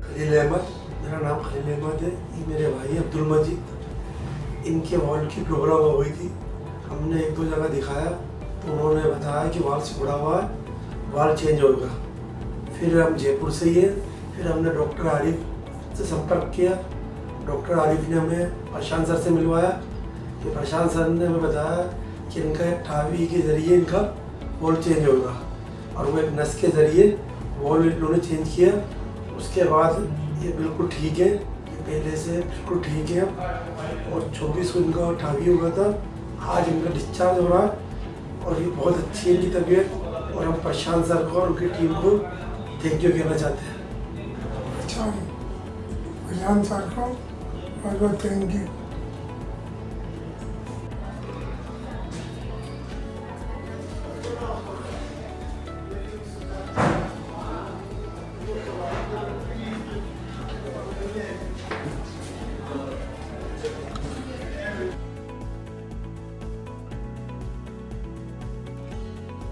खलील अहमद, मेरा नाम खलील अहमद है। ये मेरे भाई अब्दुल मजीद, इनके वाल की प्रॉब्लम हो गई थी। हमने एक दो जगह दिखाया तो उन्होंने बताया कि वाल सिकुड़ा हुआ है, वाल चेंज होगा। फिर हम जयपुर से ही है, फिर हमने डॉक्टर आरिफ से संपर्क किया। डॉक्टर आरिफ ने हमें प्रशांत सर से मिलवाया कि प्रशांत सर ने हमें बताया कि इनका टावी के ज़रिए इनका वॉल चेंज होगा, और वो एक नस के ज़रिए वॉल इन्होंने चेंज किया। उसके बाद ये बिल्कुल ठीक है, ये पहले से बिल्कुल ठीक है। और 24 को इनका टावी हुआ था, आज इनका डिस्चार्ज हो रहा है और ये बहुत अच्छी है इनकी तबीयत। और हम प्रशांत सर को और उनकी टीम को थैंक यू कहना चाहते हैं। अच्छा, प्रशांत सर को बहुत बहुत थैंक यू।